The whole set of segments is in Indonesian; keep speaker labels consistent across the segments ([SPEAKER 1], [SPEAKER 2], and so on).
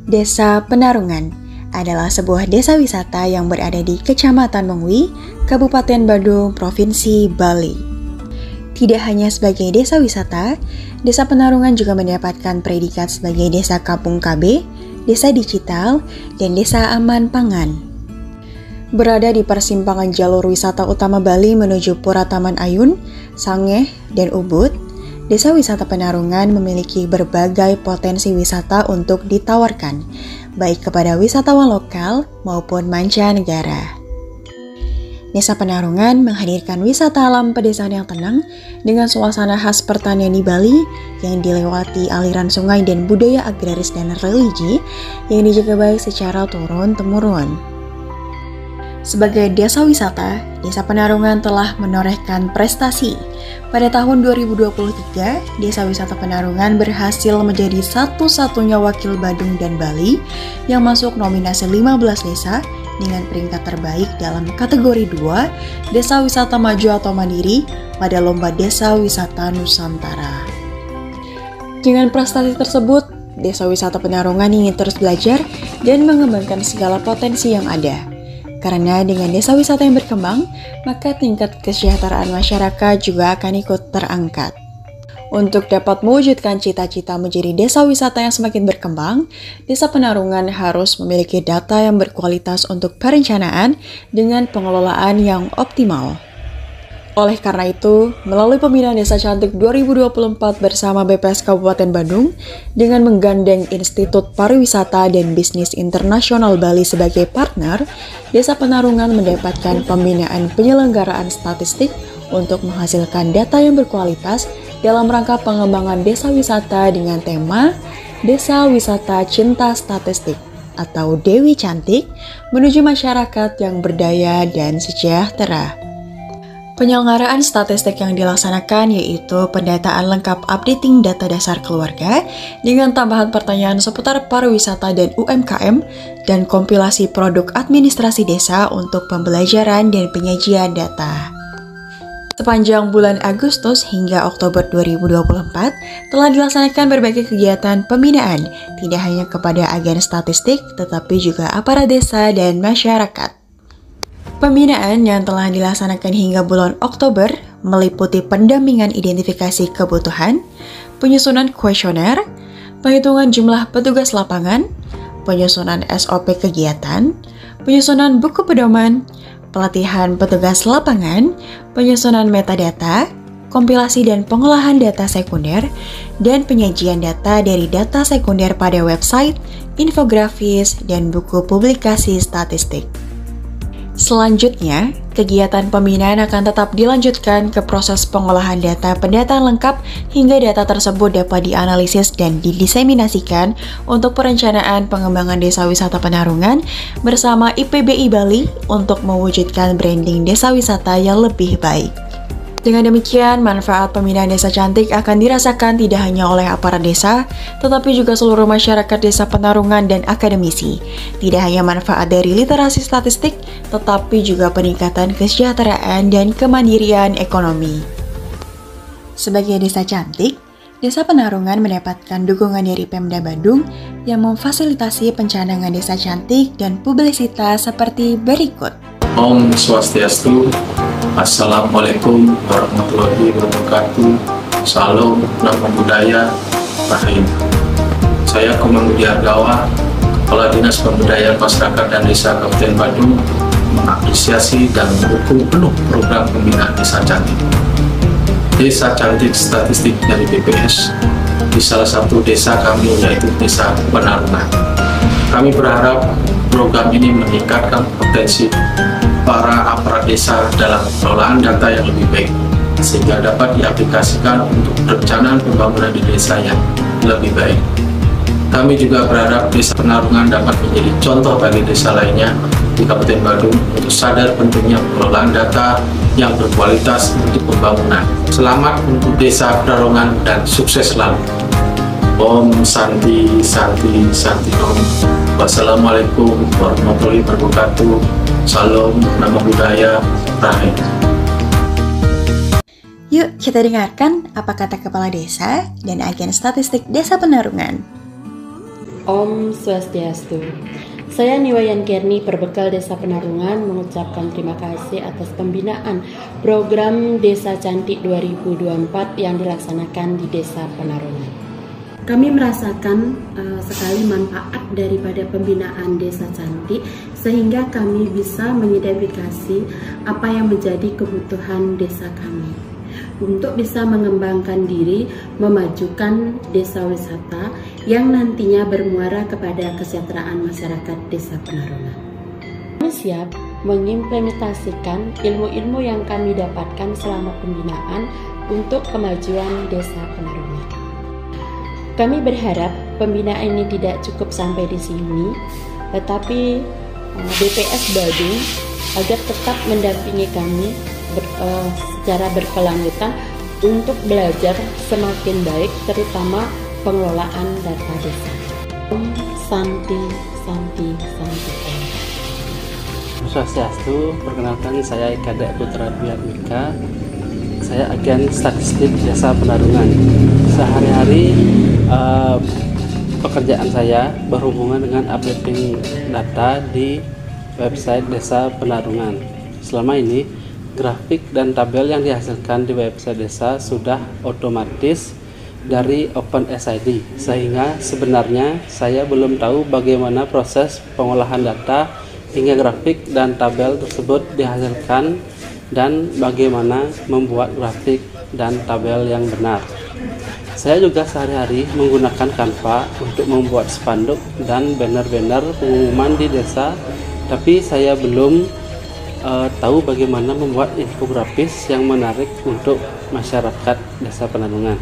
[SPEAKER 1] Desa Penarungan adalah sebuah desa wisata yang berada di Kecamatan Mengwi, Kabupaten Badung, Provinsi Bali. Tidak hanya sebagai desa wisata, Desa Penarungan juga mendapatkan predikat sebagai Desa Kampung KB, Desa Digital, dan Desa Aman Pangan. Berada di persimpangan jalur wisata utama Bali menuju Pura Taman Ayun, Sangeh, dan Ubud, Desa Wisata Penarungan memiliki berbagai potensi wisata untuk ditawarkan, baik kepada wisatawan lokal maupun mancanegara. Desa Penarungan menghadirkan wisata alam pedesaan yang tenang dengan suasana khas pertanian di Bali yang dilewati aliran sungai dan budaya agraris dan religi yang dijaga baik secara turun-temurun. Sebagai desa wisata, Desa Penarungan telah menorehkan prestasi. Pada tahun 2023, Desa Wisata Penarungan berhasil menjadi satu-satunya wakil Badung dan Bali yang masuk nominasi 15 desa dengan peringkat terbaik dalam kategori 2, Desa Wisata Maju atau Mandiri pada Lomba Desa Wisata Nusantara. Dengan prestasi tersebut, Desa Wisata Penarungan ingin terus belajar dan mengembangkan segala potensi yang ada. Karena dengan desa wisata yang berkembang, maka tingkat kesejahteraan masyarakat juga akan ikut terangkat. Untuk dapat mewujudkan cita-cita menjadi desa wisata yang semakin berkembang, Desa Penarungan harus memiliki data yang berkualitas untuk perencanaan dengan pengelolaan yang optimal. Oleh karena itu, melalui pembinaan Desa Cantik 2024 bersama BPS Kabupaten Badung, dengan menggandeng Institut Pariwisata dan Bisnis Internasional Bali sebagai partner, Desa Penarungan mendapatkan pembinaan penyelenggaraan statistik untuk menghasilkan data yang berkualitas dalam rangka pengembangan desa wisata dengan tema Desa Wisata Cinta Statistik atau Dewi Cantik menuju masyarakat yang berdaya dan sejahtera. Penyelenggaraan statistik yang dilaksanakan yaitu pendataan lengkap updating data dasar keluarga dengan tambahan pertanyaan seputar pariwisata dan UMKM dan kompilasi produk administrasi desa untuk pembelajaran dan penyajian data. Sepanjang bulan Agustus hingga Oktober 2024 telah dilaksanakan berbagai kegiatan pembinaan tidak hanya kepada agen statistik tetapi juga aparat desa dan masyarakat. Pembinaan yang telah dilaksanakan hingga bulan Oktober meliputi pendampingan identifikasi kebutuhan, penyusunan kuesioner, penghitungan jumlah petugas lapangan, penyusunan SOP kegiatan, penyusunan buku pedoman, pelatihan petugas lapangan, penyusunan metadata, kompilasi dan pengolahan data sekunder, dan penyajian data dari data sekunder pada website, infografis, dan buku publikasi statistik. Selanjutnya, kegiatan pembinaan akan tetap dilanjutkan ke proses pengolahan data pendataan lengkap hingga data tersebut dapat dianalisis dan didiseminasikan untuk perencanaan pengembangan Desa Wisata Penarungan bersama IPBI Bali untuk mewujudkan branding desa wisata yang lebih baik. Dengan demikian, manfaat pembinaan Desa Cantik akan dirasakan tidak hanya oleh aparat desa, tetapi juga seluruh masyarakat Desa Penarungan dan akademisi. Tidak hanya manfaat dari literasi statistik, tetapi juga peningkatan kesejahteraan dan kemandirian ekonomi. Sebagai Desa Cantik, Desa Penarungan mendapatkan dukungan dari Pemda Badung yang memfasilitasi pencanangan Desa Cantik dan publisitas seperti berikut.
[SPEAKER 2] Om Swastiastu, Assalamualaikum warahmatullahi wabarakatuh. Salam, Namo Buddhaya, Rahim. Saya Komang Budi Argawa, Kepala Dinas Pemberdayaan Masyarakat dan Desa Kabupaten Badung, mengapresiasi dan mendukung penuh program pembinaan Desa Cantik. Desa Cantik statistik dari BPS di salah satu desa kami yaitu Desa Penarungan. Kami berharap program ini meningkatkan potensi para aparat desa dalam pengelolaan data yang lebih baik, sehingga dapat diaplikasikan untuk perencanaan pembangunan di desa yang lebih baik. Kami juga berharap Desa Penarungan dapat menjadi contoh bagi desa lainnya di Kabupaten Badung untuk sadar pentingnya pengelolaan data yang berkualitas untuk pembangunan. Selamat untuk Desa Penarungan dan sukses selalu. Om Santi Santi Santi Om. Wassalamualaikum warahmatullahi wabarakatuh. Salam, Namo Buddhaya, Rahim.
[SPEAKER 1] Yuk kita dengarkan apa kata Kepala Desa dan Agen Statistik Desa Penarungan.
[SPEAKER 3] Om Swastiastu. Saya Niwayan Kerni, Perbekal Desa Penarungan, mengucapkan terima kasih atas pembinaan program Desa Cantik 2024 yang dilaksanakan di Desa Penarungan. Kami merasakan sekali manfaat daripada pembinaan Desa Cantik, sehingga kami bisa mengidentifikasi apa yang menjadi kebutuhan desa kami untuk bisa mengembangkan diri, memajukan desa wisata yang nantinya bermuara kepada kesejahteraan masyarakat Desa Penarungan. Kami siap mengimplementasikan ilmu-ilmu yang kami dapatkan selama pembinaan untuk kemajuan Desa Penarungan. Kami berharap pembinaan ini tidak cukup sampai di sini, tetapi BPS Badung agar tetap mendampingi kami secara berkelanjutan untuk belajar semakin baik, terutama pengelolaan data desa. Santi.
[SPEAKER 4] Swastiastu, perkenalkan saya Kadek Putra Dwi Atmika. Saya agen statistik Desa Penarungan. Sehari-hari pekerjaan saya berhubungan dengan updating data di website Desa Penarungan. Selama ini grafik dan tabel yang dihasilkan di website desa sudah otomatis dari OpenSID, sehingga sebenarnya saya belum tahu bagaimana proses pengolahan data hingga grafik dan tabel tersebut dihasilkan dan bagaimana membuat grafik dan tabel yang benar. Saya juga sehari-hari menggunakan Canva untuk membuat spanduk dan banner-banner pengumuman di desa, tapi saya belum tahu bagaimana membuat infografis yang menarik untuk masyarakat Desa Penarungan.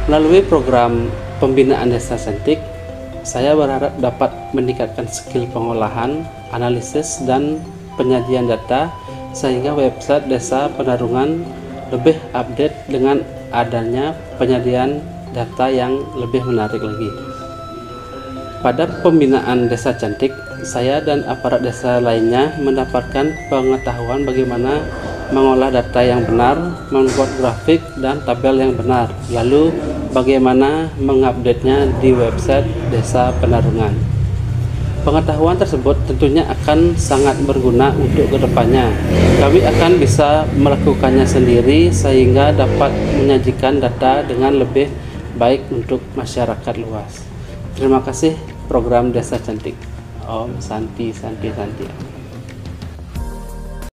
[SPEAKER 4] Melalui program pembinaan Desa Cantik, saya berharap dapat meningkatkan skill pengolahan, analisis, dan penyajian data sehingga website Desa Penarungan lebih update dengan adanya penyajian data yang lebih menarik lagi. Pada pembinaan Desa Cantik, saya dan aparat desa lainnya mendapatkan pengetahuan bagaimana mengolah data yang benar, membuat grafik dan tabel yang benar, lalu bagaimana mengupdate-nya di website Desa Penarungan. Pengetahuan tersebut tentunya akan sangat berguna untuk kedepannya. Kami akan bisa melakukannya sendiri sehingga dapat menyajikan data dengan lebih baik untuk masyarakat luas. Terima kasih program Desa Cantik. Om Santi.